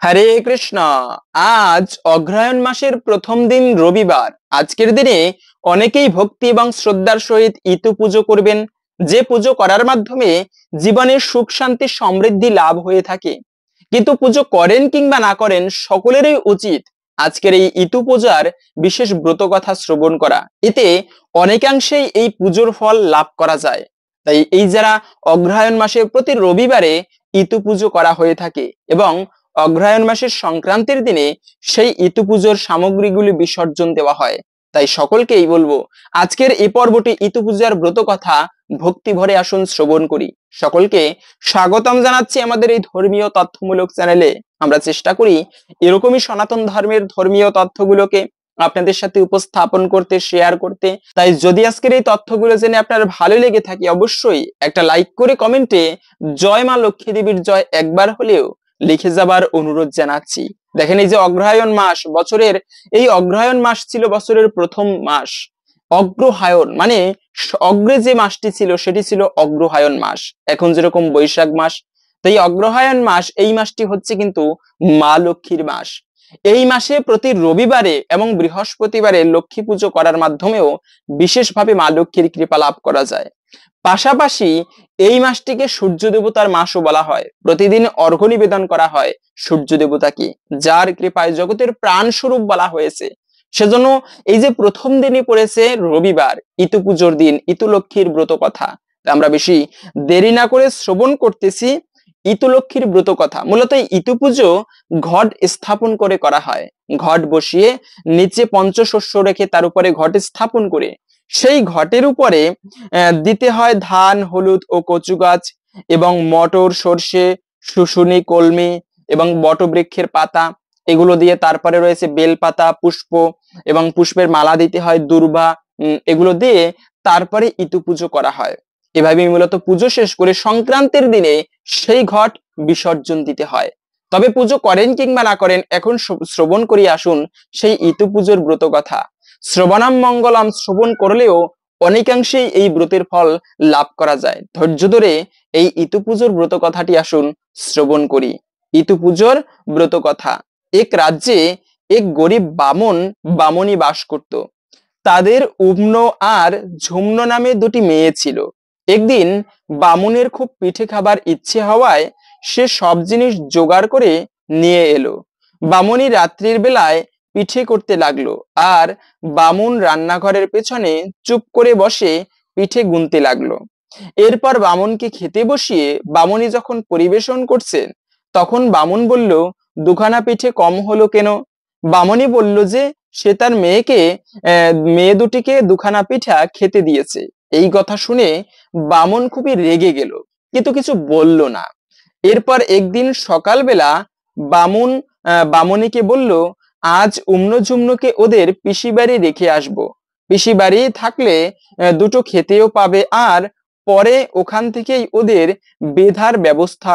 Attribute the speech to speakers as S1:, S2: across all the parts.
S1: হরে কৃষ্ণ। আজ অগ্রহায়ণ মাসের প্রথম দিন রবিবার। আজকের দিনে অনেকেই ভক্তি এবং শ্রদ্ধার সহিত ইতু পুজো করবেন, যে পুজো করার মাধ্যমে জীবনের সুখ শান্তি সমৃদ্ধি লাভ হয়ে থাকে। কিন্তু পুজো করেন কিংবা না করেন, সকলেরই উচিত আজকের এই ইতু পূজার বিশেষ ব্রত কথা শ্রবণ করা। এতে অনেকাংশেই এই পুজোর ফল লাভ করা যায়। তাই এই যারা অগ্রহায়ণ মাসের প্রতি রবিবারে ইতু পুজো করা হয়ে থাকে এবং অগ্রহায়ণ মাসের সংক্রান্তির দিনে সেই ইতু পুজোর সামগ্রীগুলি বিসর্জন দেওয়া হয়, তাই সকলকেই বলবো আজকের এই পর্বটি ইতু পূজার ব্রত কথা ভক্তি ভরে আসুন শ্রবণ করি। সকলকে স্বাগতম জানাচ্ছি আমাদের এই ধর্মীয় তথ্যমূলক চ্যানেলে। আমরা চেষ্টা করি এরকমই সনাতন ধর্মের ধর্মীয় তথ্যগুলোকে আপনাদের সাথে উপস্থাপন করতে, শেয়ার করতে। তাই যদি আজকের এই তথ্যগুলো জেনে আপনার ভালো লেগে থাকে, অবশ্যই একটা লাইক করে কমেন্টে জয় মা লক্ষ্মী দেবীর জয় একবার হলেও লিখে যাবার অনুরোধ জানাচ্ছি। দেখেন, এই যে অগ্রহায়ণ মাস, বছরের এই অগ্রহায়ণ মাস ছিল বছরের প্রথম মাস। অগ্রহায়ণ মানে অগ্রে যে মাসটি ছিল সেটি ছিল অগ্রহায়ণ মাস। এখন যেরকম বৈশাখ মাস, তাই অগ্রহায়ণ মাস এই মাসটি হচ্ছে কিন্তু মা লক্ষ্মীর মাস। এই মাসে প্রতি রবিবারে এবং বৃহস্পতিবারে লক্ষ্মী পুজো করার মাধ্যমেও বিশেষভাবে মা লক্ষ্মীর কৃপা লাভ করা যায়। পাশাপাশি এই মাসটিকে সূর্য দেবতার মাসও বলা হয়। প্রতিদিন অর্ঘ্য নিবেদন করা হয় সূর্য দেবতাকে, যার কৃপায় জগতের প্রাণ স্বরূপ বলা হয়েছে। সেজন্য এই যে প্রথম দিনই পড়েছে রবিবার, ইতু পুজোর দিন, ইতু লক্ষ্মীর ব্রত কথা। আমরা বেশি দেরি না করে শ্রবণ করতেছি ইতু লক্ষ্মীর ব্রত কথা। মূলত ইতু পুজো ঘট স্থাপন করে করা হয়। ঘট বসিয়ে নিচে পঞ্চশস্য রেখে তার উপরে ঘট স্থাপন করে সেই ঘটের উপরে দিতে হয় ধান, হলুদ ও কচু গাছ এবং মটর, সর্ষে, শুশুনি, কলমি এবং বটবৃক্ষের পাতা, এগুলো দিয়ে তারপরে রয়েছে বেলপাতা, পুষ্প এবং পুষ্পের মালা দিতে হয়, দূর্বা, এগুলো দিয়ে তারপরে ইতু পুজো করা হয়। এভাবে মূলত পুজো শেষ করে সংক্রান্তির দিনে সেই ঘট বিসর্জন দিতে হয়। তবে পুজো করেন কিংবা না করেন, এখন শ্রবণ করি আসুন সেই ইতু পুজোর ব্রত কথা। শ্রবণাম মঙ্গলম শ্রবণ করলেও অনেকাংশেই এই ব্রতের ফল লাভ করা যায়। ধৈর্য ধরে এই ইতু পুজোর ব্রত কথাটি আসুন শ্রবণ করি। ইতু পুজোর ব্রত কথা। এক রাজ্যে এক গরিব বামনী বাস করত। তাদের উম্ন আর ঝুম্ন নামে দুটি মেয়ে ছিল। একদিন বামুনের খুব পিঠে খাবার ইচ্ছে হওয়ায় সে সব জিনিস জোগাড় করে নিয়ে এলো। বামুনি রাত্রির বেলায় পিঠে করতে লাগলো আর বামুন রান্নাঘরের পেছনে চুপ করে বসে পিঠে গুনতে লাগলো। এরপর বামুনকে খেতে বসিয়ে বামুনি যখন পরিবেশন করছেন, তখন বামুন বলল, দুখানা পিঠে কম হলো কেন? বামুনি বলল যে সে তার মেয়ে দুটিকে দুখানা পিঠা খেতে দিয়েছে। এই কথা শুনে বামুন খুবই রেগে গেল, কিন্তু কিছু বলল না। এরপর একদিন সকালবেলা বামুন বামুনিকে বলল, আজ উম্ন ঝুম্নকে ওদের পিসি বাড়ি রেখে আসবো। পিসি বাড়ি থাকলে দুটো খেতেও পাবে, আর পরে ওখান থেকেই ওদের বেধার ব্যবস্থা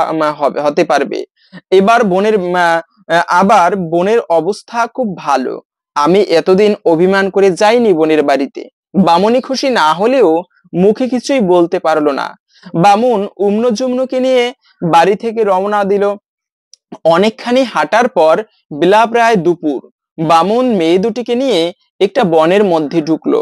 S1: হতে পারবে। আবার বোনের অবস্থা খুব ভালো। আমি এতদিন অভিমান করে যাইনি বোনের বাড়িতে। বামুনি খুশি না হলেও মুখে কিছুই বলতে পারলো না। বামুন উম্ন ঝুম্নকে নিয়ে বাড়ি থেকে রওনা দিল। অনেকখানি হাঁটার পর বেলা প্রায় দুপুর। বামুন মেয়ে দুটিকে নিয়ে একটা বনের মধ্যে ঢুকলো।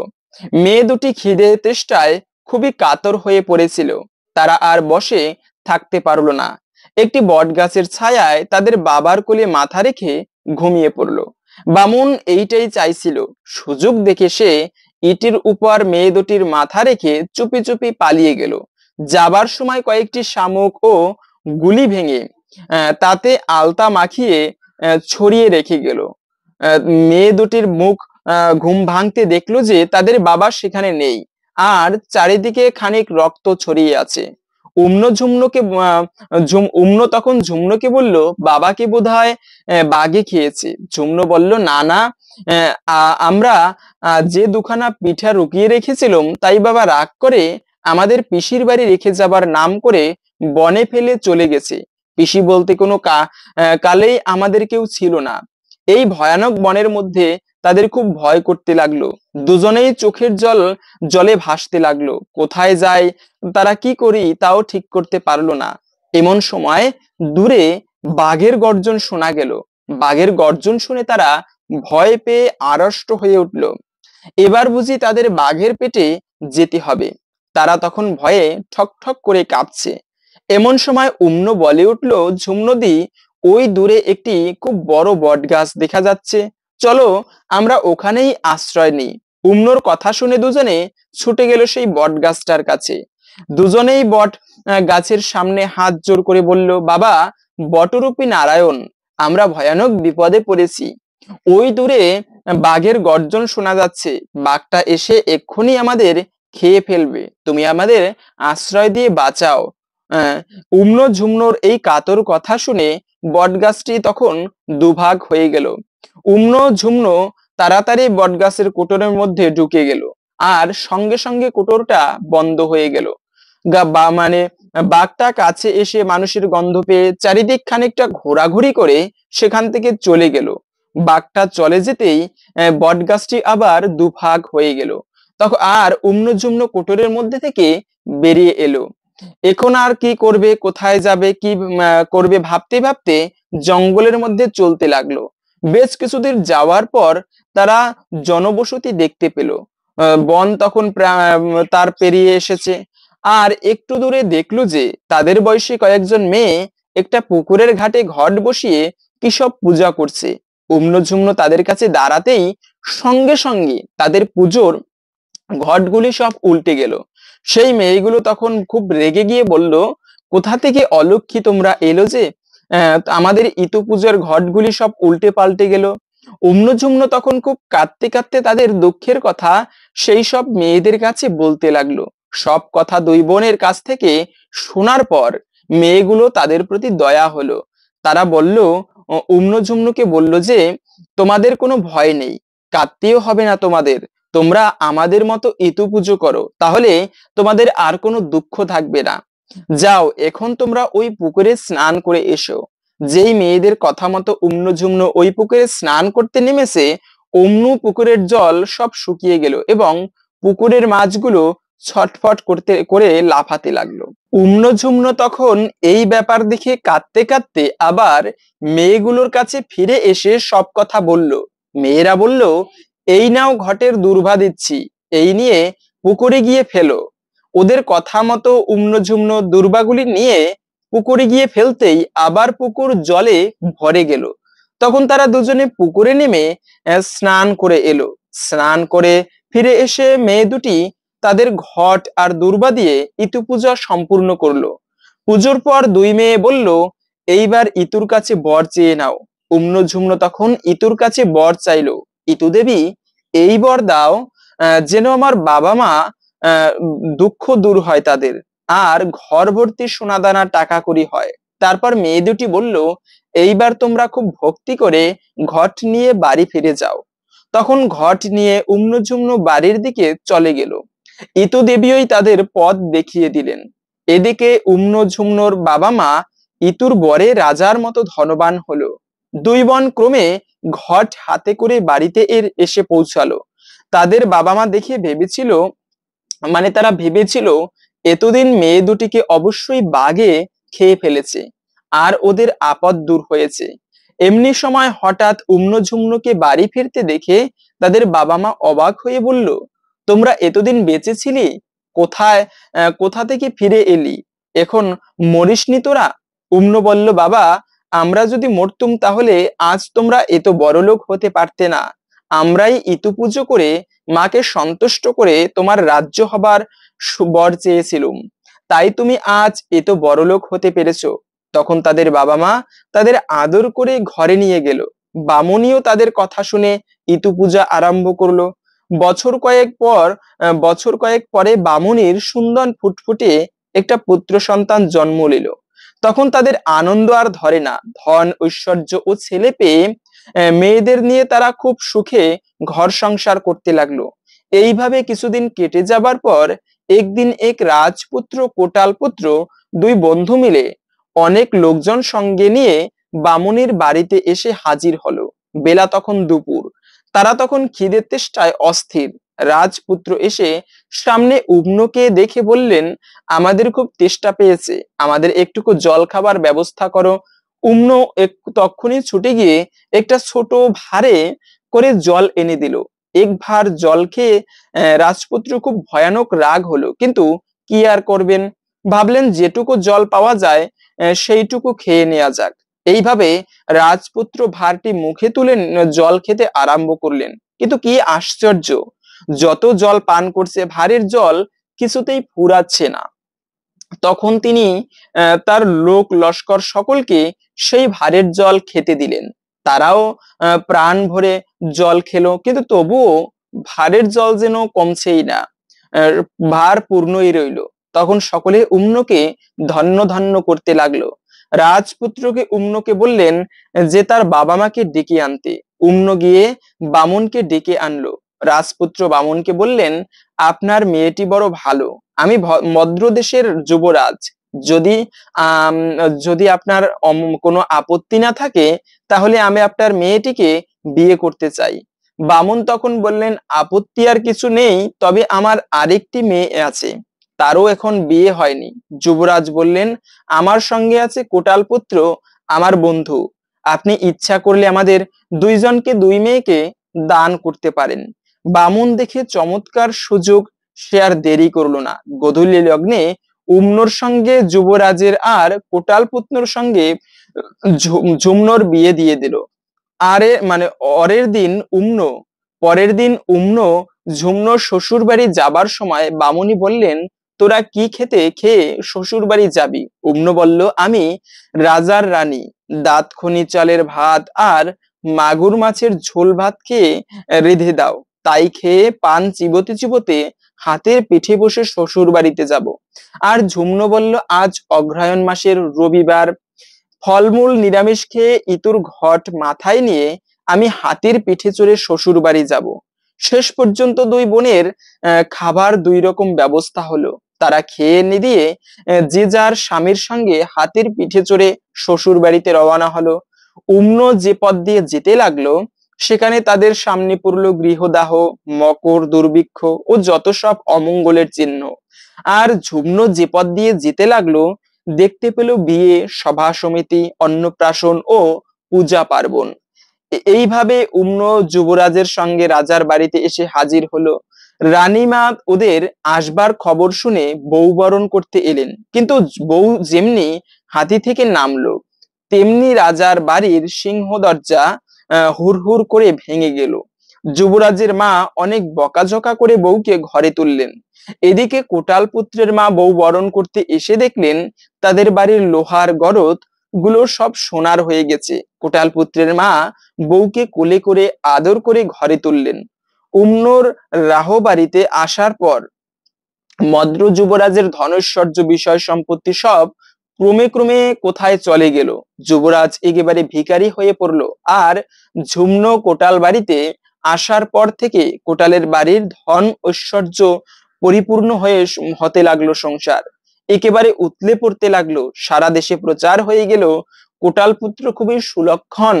S1: মেয়ে দুটি খিদে তেষ্টায় খুবই কাতর হয়ে পড়েছিল। তারা আর বসে থাকতে পারলো না। একটি বট গাছের ছায়ায় তাদের বাবার কোলে মাথা রেখে ঘুমিয়ে পড়লো। বামুন এইটাই চাইছিল। সুযোগ দেখে সে ইটের উপর মেয়ে দুটির মাথা রেখে চুপি চুপি পালিয়ে গেল। যাবার সময় কয়েকটি শামুক ও গুলি ভেঙে তাতে আলতা মাখিয়ে ছড়িয়ে রেখে গেল। মেয়ে দুটির মুখ ঘুম ভাঙতে দেখলো যে তাদের বাবা সেখানে নেই, আর চারিদিকে খানিক রক্ত ছড়িয়ে আছে। উম্ন তখন ঝুম্নকে বলল, বাবাকে বোধহয় বাঘে খেয়েছে। ঝুম্ন বলল, না না, আমরা যে দুখানা পিঠা রুকিয়ে রেখেছিলাম তাই বাবা রাগ করে আমাদের পিসির বাড়ি রেখে যাবার নাম করে বনে ফেলে চলে গেছে। পিসি বলতে কোনো কালেই আমাদের কেউ ছিল না। এই ভয়ানক বনের মধ্যে তাদের খুব ভয় করতে লাগলো। দুজনেই চোখের জলে ভাসতে লাগলো। কোথায় যায়, তারা কি করি তাও ঠিক করতে পারলো না। এমন সময় দূরে বাঘের গর্জন শোনা গেল। বাঘের গর্জন শুনে তারা ভয় পেয়ে আড়ষ্ট হয়ে উঠল। এবার বুঝি তাদের বাঘের পেটে যেতে হবে। তারা তখন ভয়ে ঠক ঠক করে কাঁপছে। এমন সময় উম্ন বলে উঠল, ঝুমনদী, ওই দূরে একটি খুব বড় বট গাছ দেখা যাচ্ছে, চলো আমরা ওখানেই আশ্রয় নিই। উম্নর কথা শুনে দুজনে ছুটে গেল সেই বট গাছটার কাছে। দুজনেই বট গাছের সামনে হাত জোড় করে বলল, বাবা বটরূপী নারায়ণ, আমরা ভয়ানক বিপদে পড়েছি। ওই দূরে বাঘের গর্জন শোনা যাচ্ছে, বাঘটা এসে এক্ষুনি আমাদের খেয়ে ফেলবে, তুমি আমাদের আশ্রয় দিয়ে বাঁচাও। উম্ন ঝুমনোর এই কাতর কথা শুনে বটগাছটি তখন দুভাগ হয়ে গেল। উম্ন ঝুমনো তাড়াতাড়ি বটগাছের কোটরের মধ্যে ঢুকে গেল, আর সঙ্গে সঙ্গে কোটরটা বন্ধ হয়ে গেল। মানে বাঘটা কাছে এসে মানুষের গন্ধ পেয়ে চারিদিক খানিকটা ঘোরাঘুরি করে সেখান থেকে চলে গেল। বাঘটা চলে যেতেই বটগাছটি আবার দুভাগ হয়ে গেল। তখন আর উম্ন ঝুমনো কোটরের মধ্যে থেকে বেরিয়ে এলো। এখন আর কি করবে, কোথায় যাবে, কি করবে ভাবতে ভাবতে জঙ্গলের মধ্যে চলতে লাগলো। বেশ কিছুদূর যাওয়ার পর তারা জনবসতি দেখতে পেল। বন তখন তার পেরিয়ে এসেছে। আর একটু দূরে দেখলো যে তাদের বয়সী কয়েকজন মেয়ে একটা পুকুরের ঘাটে ঘট বসিয়ে কি সব পূজা করছে। উম্ন ঝুমনো তাদের কাছে দাঁড়াতেই সঙ্গে সঙ্গে তাদের পুজোর ঘটগুলি সব উল্টে গেল। সেই মেয়েগুলো তখন খুব রেগে গিয়ে বলল, কোথা থেকে অলক্ষী তোমরা এলো যে, আমাদের ইতু পুজোর ঘটগুলি সব উল্টে পাল্টে গেল। উম্ন ঝুমনো তখন খুব কাঁদতে কাঁদতে তাদের দুঃখের কথা সেই সব মেয়েদের কাছে বলতে লাগলো। সব কথা দুই বোনের কাছ থেকে শোনার পর মেয়েগুলো তাদের প্রতি দয়া হলো। তারা বলল, উম্ন ঝুমনুকে বলল যে, তোমাদের কোনো ভয় নেই, কাঁদতেও হবে না তোমাদের, তোমরা আমাদের মতো ইতু পুজো করো, তাহলে তোমাদের আর কোনো দুঃখ থাকবে না। যাও এখন তোমরা ওই পুকুরে স্নান করে এসো। যেই মেয়েদের কথা মতো উম্ন ঝুমনো ওই পুকুরে স্নান করতে নেমেছে, অমনি পুকুরের জল সব শুকিয়ে গেল এবং পুকুরের মাছগুলো ছটফট করে লাফাতে লাগলো। উম্ন ঝুমনো তখন এই ব্যাপার দেখে কাঁদতে কাঁদতে আবার মেয়েগুলোর কাছে ফিরে এসে সব কথা বলল। মেয়েরা বলল, এই নাও ঘটের দুর্ভা দিচ্ছি, এই নিয়ে পুকুরে গিয়ে ফেলো। ওদের কথা মতো উম্ন ঝুমনো দুর্বাগুলি নিয়ে পুকুরে গিয়ে ফেলতেই আবার পুকুর জলে ভরে গেল। তখন তারা দুজনে পুকুরে নেমে স্নান করে এলো। স্নান করে ফিরে এসে মেয়ে দুটি তাদের ঘট আর দুর্বা দিয়ে ইতু পূজা সম্পূর্ণ করলো। পুজোর পর দুই মেয়ে বলল, এইবার ইতুর কাছে বর চেয়ে নাও। উম্ন ঝুমনো তখন ইতুর কাছে বর চাইলো, ইতু দেবী, এই বর দাও যেন আমার বাবা মা দুঃখ দূর হয় তাদের, আর ঘর ভর্তি সোনাদানা টাকা কড়ি হয়। তারপর মেয়ে দুটি বলল, এইবার তোমরা খুব ভক্তি করে ঘট নিয়ে বাড়ি ফিরে যাও। তখন ঘট নিয়ে উম্ন ঝুমনো বাড়ির দিকে চলে গেল। ইতু দেবীই তাদের পথ দেখিয়ে দিলেন। এদিকে উম্ন ঝুমনোর বাবা মা ইতুর বরে রাজার মতো ধনবান হলো। দুই বোন ক্রমে ঘট হাতে করে বাড়িতে এসে পৌঁছালো। তাদের বাবা মা দেখে তারা ভেবেছিল এতদিন মেয়ে দুটিকে অবশ্যই বাঘে খেয়ে ফেলেছে আর ওদের আপদ দূর হয়েছে। এমনি সময় হঠাৎ উম্ন ঝুমনুকে বাড়ি ফিরতে দেখে তাদের বাবা মা অবাক হয়ে বলল, তোমরা এতদিন বেঁচে ছিলি, কোথা থেকে ফিরে এলি, এখন মরিসনি তোরা? উম্ন বলল, বাবা, আমরা যদি মরতুম তাহলে আজ তোমরা এত বড়লোক হতে পারতে না। আমরাই ইতু পুজো করে মাকে সন্তুষ্ট করে তোমার রাজ্য হবার বর চেয়েছিলুম, তাই তুমি আজ এত বড়লোক হতে পেরেছো। তখন তাদের বাবা মা তাদের আদর করে ঘরে নিয়ে গেল। বামুনিও তাদের কথা শুনে ইতু পূজা আরম্ভ করলো। বছর কয়েক পরে বামুনির সুন্দর ফুটফুটে একটা পুত্র সন্তান জন্ম নিল। তখন তাদের আনন্দ আর ধরে না। ধন ঐশ্বর্য ও ছেলে পেয়ে মেয়েদের নিয়ে তারা খুব সুখে ঘর সংসার করতে লাগলো। এইভাবে কিছুদিন কেটে যাবার পর একদিন এক রাজপুত্র কোটাল পুত্র দুই বন্ধু মিলে অনেক লোকজন সঙ্গে নিয়ে বামুনির বাড়িতে এসে হাজির হলো। বেলা তখন দুপুর। তারা তখন খিদের তেষ্টায় অস্থির। রাজপুত্র এসে সামনে উম্নকে দেখে বললেন, আমাদের খুব তেষ্টা পেয়েছে, আমাদের একটুকু জল খাবার ব্যবস্থা করো। উম্ন তক্ষুনি ছুটে গিয়ে একটা ছোট ভারে করে জল এনে দিল। এক ভার জল খেয়ে রাজপুত্র খুব ভয়ানক রাগ হলো, কিন্তু কি আর করবেন, ভাবলেন যেটুকু জল পাওয়া যায় সেইটুকু খেয়ে নেওয়া যাক। এইভাবে রাজপুত্র ভারটি মুখে তুলে জল খেতে আরম্ভ করলেন। কিন্তু কি আশ্চর্য, যত জল পান করছে ভারের জল কিছুতেই ফুরাচ্ছে না। তখন তিনি তার লোক লস্কর সকলকে সেই ভারের জল খেতে দিলেন। তারাও প্রাণ ভরে জল খেলো, কিন্তু তবুও ভারের জল যেন কমছেই না, আহ, ভার পূর্ণই রইল। তখন সকলে উম্নকে ধন্য ধন্য করতে লাগলো। রাজপুত্রকে উম্নকে বললেন যে তার বাবা মাকে ডেকে আনতে। উম্ন গিয়ে বামুনকে ডেকে আনলো। রাজপুত্র বামুনকে বললেন, আপনার মেয়েটি বড় ভালো, আমি মদ্র দেশের যুবরাজ, যদি আম, যদি আপনার কোনো আপত্তি না থাকে তাহলে আমি আপনার মেয়েটিকে বিয়ে করতে চাই। বামুন তখন বললেন, আপত্তি আর কিছু নেই, তবে আমার আরেকটি মেয়ে আছে, তারও এখন বিয়ে হয়নি। যুবরাজ বললেন, আমার সঙ্গে আছে কোটাল পুত্র, আমার বন্ধু, আপনি ইচ্ছা করলে আমাদের দুইজনকে দুই মেয়েকে দান করতে পারেন। বামুন দেখে চমৎকার সুযোগ, সে আর দেরি করলো না। গোধূলি লগ্নে উমনোর সঙ্গে যুবরাজের আর কোটাল পুত্রর সঙ্গে ঝুমনোর বিয়ে দিয়ে দিল। আরে মানে পরের দিন উমনো ঝুমনোর শ্বশুর বাড়ি যাবার সময় বামুনি বললেন, তোরা কি খেয়ে শ্বশুর বাড়ি যাবি? উমনো বলল, আমি রাজার রানী, দাঁতখনি চালের ভাত আর মাগুর মাছের ঝোল ভাত খেয়ে রেঁধে দাও, তাই খেয়ে পান চিবোতে চিবোতে হাতের পিঠে বসে শ্বশুর বাড়িতে যাব। আর ঝুমনো বলল, আজ অগ্রহায়ণ মাসের রবিবার, ফলমূল নিরামিষ খেয়ে ইতুর ঘট মাথায় নিয়ে আমি হাতির পিঠে চড়ে শ্বশুর বাড়ি যাব। শেষ পর্যন্ত দুই বোনের খাবার দুই রকম ব্যবস্থা হলো। তারা খেয়ে দিয়ে যে যার স্বামীর সঙ্গে হাতির পিঠে চড়ে শ্বশুর বাড়িতে রওনা হলো। উম্ন যে পথ দিয়ে যেতে লাগলো সেখানে তাদের সামনে পড়লো গৃহদাহ, মকর দুর্ভিক্ষ ও যত সব অমঙ্গলের চিহ্ন। আর ঝুমনো যে পথ দিয়ে যেতে লাগলো দেখতে পেল বিয়ে, সভা সমিতি, অন্নপ্রাশন ও পূজা পার্বণ। এইভাবে উম্ন যুবরাজের সঙ্গে রাজার বাড়িতে এসে হাজির হলো। রানীমা ওদের আসবার খবর শুনে বউ বরণ করতে এলেন, কিন্তু বউ যেমনি হাতি থেকে নামলো তেমনি রাজার বাড়ির সিংহ দরজা হুড়হুড় করে ভেঙে গেল। যুবরাজের মা অনেক বকাঝকা করে বউকে ঘরে তুললেন। এদিকে কোটাল পুত্রের মা বউ বরণ করতে এসে দেখলেন তাদের বাড়ির লোহার গরদ গুলো সব সোনার হয়ে গেছে। কোটাল পুত্রের মা বউকে কোলে করে আদর করে ঘরে তুললেন। উমনোর রাহ বাড়িতে আসার পর মদ্র যুবরাজের ধনৈশ্বর্য বিষয় সম্পত্তি সব ক্রমে ক্রমে কোথায় চলে গেল। যুবরাজ একেবারে ভিখারি হয়ে পড়লো। আর ঝুমনো কোটাল বাড়িতে আসার পর থেকে কোটালের বাড়ির ধন ঐশ্বর্য পরিপূর্ণ হতে লাগলো। সংসার একেবারে উতলে পড়তে লাগলো। সারা দেশে প্রচার হয়ে গেল কোটাল পুত্র খুবই সুলক্ষণ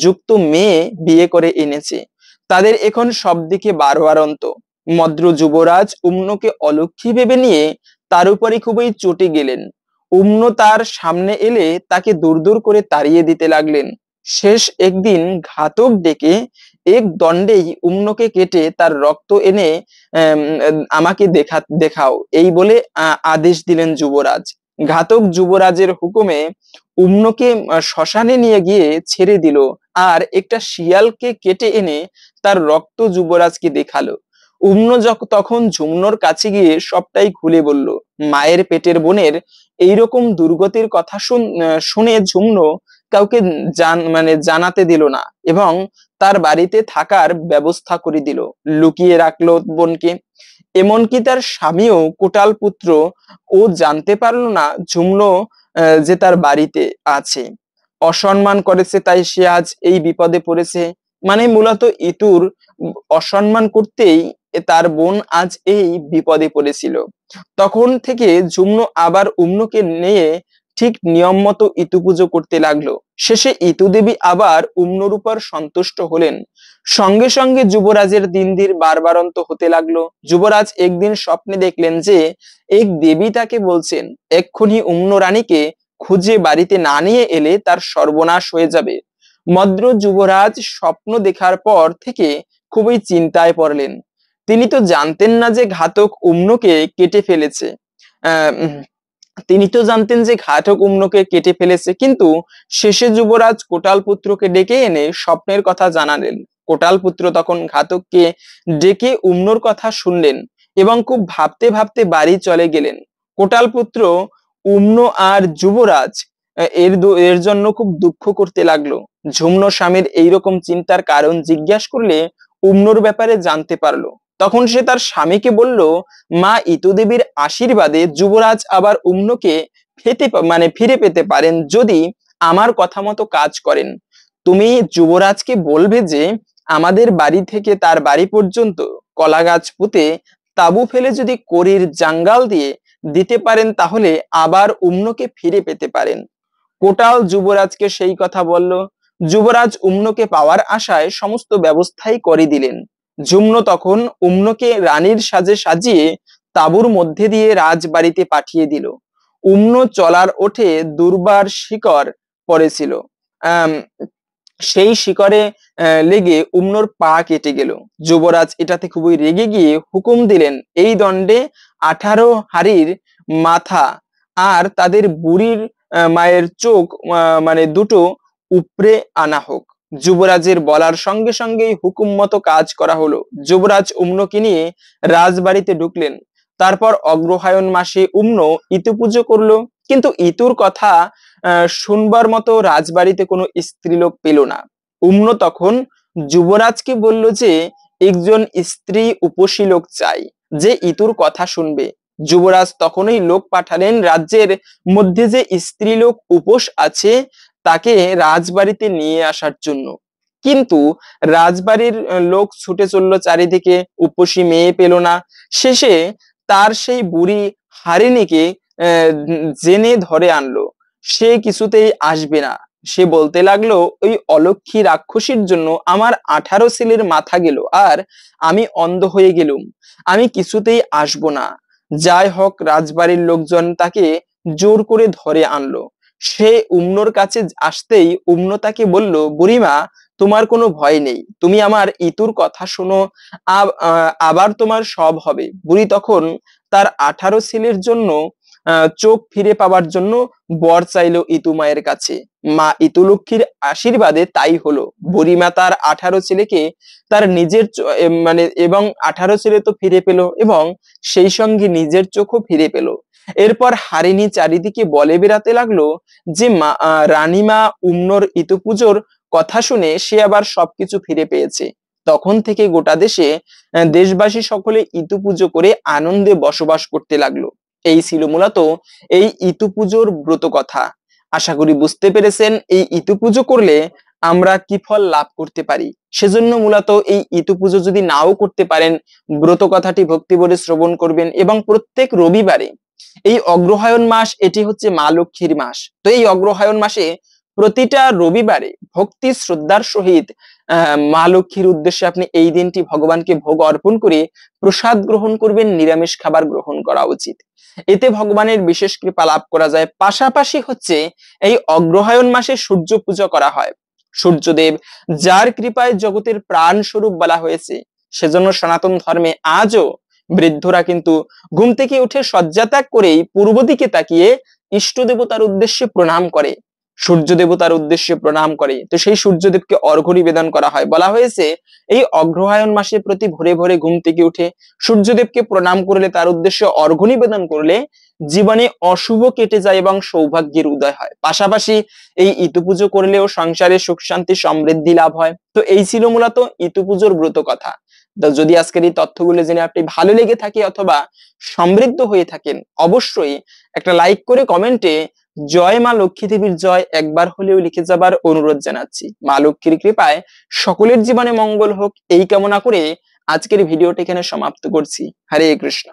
S1: যুক্ত মেয়ে বিয়ে করে এনেছে। তাদের এখন সব দিকে বারোয়ারন্ত। মদ্র যুবরাজ উম্নকে অলক্ষী ভেবে নিয়ে তার উপরে খুবই চটে গেলেন। উম্ন তার সামনে এলে তাকে দূর দূর করে তাড়িয়ে দিতে লাগলেন। শেষ একদিন ঘাতক ডেকে এক দণ্ডেই উম্নকে কেটে তার রক্ত এনে আমাকে দেখাও, এই বলে আদেশ দিলেন যুবরাজ। ঘাতক যুবরাজের হুকুমে উম্নকে শ্মশানে নিয়ে গিয়ে ছেড়ে দিল, আর একটা শিয়ালকে কেটে এনে তার রক্ত যুবরাজকে দেখালো। উম্ন তখন ঝুমনোর কাছে গিয়ে সবটাই খুলে বলল। মায়ের পেটের বোনের এইরকম দুর্গতির কথা শুনে ঝুমনো কাউকে জানাতে দিল না এবং তার বাড়িতে থাকার ব্যবস্থা করে দিল, লুকিয়ে রাখলো বোনকে। এমনকি তার স্বামীও কোটাল পুত্র ও জানতে পারলো না ঝুমনো যে তার বাড়িতে আছে। অসম্মান করেছে, তাই সে আজ এই বিপদে পড়েছে। মানে মূলত ইতুর অসম্মান করতেই তার বোন আজ এই বিপদে পড়েছিল। তখন থেকে ঝুমনো আবার উম্নকে নিয়ে ঠিক নিয়ম মতো ইতু পুজো করতে লাগলো। শেষে ইতু দেবী আবার উম্নর উপর সন্তুষ্ট হলেন। সঙ্গে সঙ্গে যুবরাজের দিন দিন বারবারন্ত হতে লাগলো। যুবরাজ একদিন স্বপ্নে দেখলেন যে এক দেবী তাকে বলছেন, এক্ষুনি উম্ন রানীকে খুঁজে বাড়িতে না নিয়ে এলে তার সর্বনাশ হয়ে যাবে। মদ্র যুবরাজ স্বপ্ন দেখার পর থেকে খুবই চিন্তায় পড়লেন। তিনি তো জানতেন না যে ঘাতক উম্নকে কেটে ফেলেছে। আহ তিনি তো জানতেন যে ঘাতক উম্নকে কেটে ফেলেছে, কিন্তু শেষে যুবরাজ কোটাল পুত্রকে ডেকে এনে স্বপ্নের কথা জানালেন। কোটাল পুত্র তখন ঘাতককে ডেকে উম্নর কথা শুনলেন এবং খুব ভাবতে ভাবতে বাড়ি চলে গেলেন। কোটাল পুত্র উম্ন আর যুবরাজ এর জন্য খুব দুঃখ করতে লাগলো। ঝুম্ন স্বামীর এইরকম চিন্তার কারণ জিজ্ঞাস করলে উম্নর ব্যাপারে জানতে পারলো। তখন সে তার স্বামীকে বলল, মা ইতুদেবীর আশীর্বাদে যুবরাজ আবার উম্নকে ফিরে পেতে পারেন যদি আমার কথা মতো কাজ করেন। তুমি যুবরাজকে বলবে যে আমাদের বাড়ি থেকে তার বাড়ি পর্যন্ত কলা গাছ পুঁতে তাঁবু ফেলে যদি কড়ির জাঙ্গাল দিয়ে দিতে পারেন তাহলে আবার উম্নকে ফিরে পেতে পারেন। কোটাল যুবরাজকে সেই কথা বলল। যুবরাজ উম্নকে পাওয়ার আশায় সমস্ত ব্যবস্থাই করে দিলেন। ঝুম্ন তখন উম্নকে রানীর সাজে সাজিয়ে তাঁবুর মধ্যে দিয়ে রাজবাড়িতে পাঠিয়ে দিল। উম্ন চলার ওঠে দুর্বার শিকড় পড়েছিল। আহ সেই শিকড়ে লেগে উম্নর পা কেটে গেল। যুবরাজ এটাতে খুবই রেগে গিয়ে হুকুম দিলেন, এই দণ্ডে 18 হাড়ির মাথা আর তাদের বুড়ির মায়ের চোখ মানে দুটো উপড়ে আনা হোক। যুবরাজের বলার সঙ্গে সঙ্গেই হুকুম মতো কাজ করা হলো। যুবরাজ উম্নকে নিয়ে রাজবাড়িতে ঢুকলেন। তারপর অগ্রহায়ণ মাসে উম্ন ইতু পুজো করলো, কিন্তু ইতুর কথা শুনবার মতো রাজবাড়িতে কোনো স্ত্রীলোক পেল না। উম্ন তখন যুবরাজকে বলল যে একজন স্ত্রী উপসী লোক চাই, যে ইতুর কথা শুনবে। যুবরাজ তখনই লোক পাঠালেন রাজ্যের মধ্যে যে স্ত্রীলোক উপোস আছে তাকে রাজবাড়িতে নিয়ে আসার জন্য। কিন্তু রাজবাড়ির লোক ছুটে চলল চারিদিকে, উপসী মেয়ে পেল না। শেষে তার সেই বুড়ি হারিণীকে জেনে ধরে আনলো। সে কিছুতেই আসবে না। সে বলতে লাগলো, ওই অলক্ষী রাক্ষসীর জন্য আমার 18 ছেলের মাথা গেল আর আমি অন্ধ হয়ে গেলুম, আমি কিছুতেই আসবো না। যাই হোক, রাজবাড়ির লোকজন তাকে জোর করে ধরে আনলো। সে উম্নর কাছে আসতেই উম্ন তাকে বলল, বুড়িমা তোমার কোনো ভয় নেই, তুমি আমার ইতুর কথা শোনো, আবার তোমার সব হবে। বুড়ি তখন তার 18 ছেলের জন্য চোখ ফিরে পাওয়ার জন্য বর চাইলো ইতু মায়ের কাছে। মা ইতু লক্ষ্মীর আশীর্বাদে তাই হলো। বুড়িমা তার 18 ছেলেকে তার নিজের এবং 18 ছেলে তো ফিরে পেল এবং সেই সঙ্গে নিজের চোখও ফিরে পেল। এরপর হারিণী চারিদিকে বলে বেড়াতে লাগলো যে রানীমা উম্নর ইতু পুজোর কথা শুনে সে আবার সবকিছু ফিরে পেয়েছে। তখন থেকে গোটা দেশে দেশবাসী সকলে ইতু পুজো করে আনন্দে বসবাস করতে লাগলো। এই ছিল মূলত এই ইতু পুজোর ব্রত কথা। আশা করি বুঝতে পেরেছেন এই ইতু পুজো করলে আমরা কি ফল লাভ করতে পারি। সেজন্য মূলত এই ইতু পুজো যদি নাও করতে পারেন, ব্রত কথাটি ভক্তি ভরে শ্রবণ করবেন এবং প্রত্যেক রবিবারে, এই অগ্রহায়ণ মাস এটি হচ্ছে মা লক্ষ্মীর মাস, তো এই অগ্রহায়ণ মাসে প্রতিটা রবিবারে ভক্তি শ্রদ্ধার সহিত মা লক্ষ্মীর উদ্দেশ্যে আপনি এই দিনটি ভগবানকে ভোগ অর্পণ করে প্রসাদ গ্রহণ করবেন। নিরামিষ খাবার গ্রহণ করা উচিত, এতে ভগবানের বিশেষ কৃপা লাভ করা যায়। পাশাপাশি হচ্ছে এই অগ্রহায়ণ মাসে সূর্য পূজা করা হয়। সূর্যদেব যার কৃপায় জগতের প্রাণ স্বরূপ বলা হয়েছে, সেজন্য সনাতন ধর্মে আজও বৃদ্ধরা কিন্তু ঘুম থেকে উঠে শয্যা ত্যাগ করেই পূর্ব দিকে তাকিয়ে ইষ্ট দেবতার উদ্দেশ্যে প্রণাম করে, সূর্য দেবতার উদ্দেশ্যে প্রণাম করে। তো সেই সূর্যদেবকে অর্ঘ্য নিবেদন করা হয়। বলা হয়েছে এই অগ্রহায়ণ মাসে প্রতি ভোরে ভোরে ঘুম থেকে উঠে সূর্যদেবকে প্রণাম করলে, তার উদ্দেশ্যে অর্ঘ্য নিবেদন করলে জীবনে অশুভ কেটে যায় এবং সৌভাগ্যের উদয় হয়। পাশাপাশি এই ইতু পুজো করলেও সংসারে সুখ শান্তি সমৃদ্ধি লাভ হয়। তো এই ছিল মূলত ইতু পুজোর ব্রত কথা। তো যদি আজকের এই তথ্যগুলো জেনে আপনি ভালো লেগে থাকে অথবা সমৃদ্ধ হয়ে থাকেন, অবশ্যই একটা লাইক করে কমেন্টে জয় মা লক্ষ্মী দেবীর জয় একবার হলেও লিখে যাবার অনুরোধ জানাচ্ছি। মা লক্ষ্মীর কৃপায় সকলের জীবনে মঙ্গল হোক এই কামনা করে আজকের ভিডিওটি এখানে সমাপ্ত করছি। হরে কৃষ্ণ।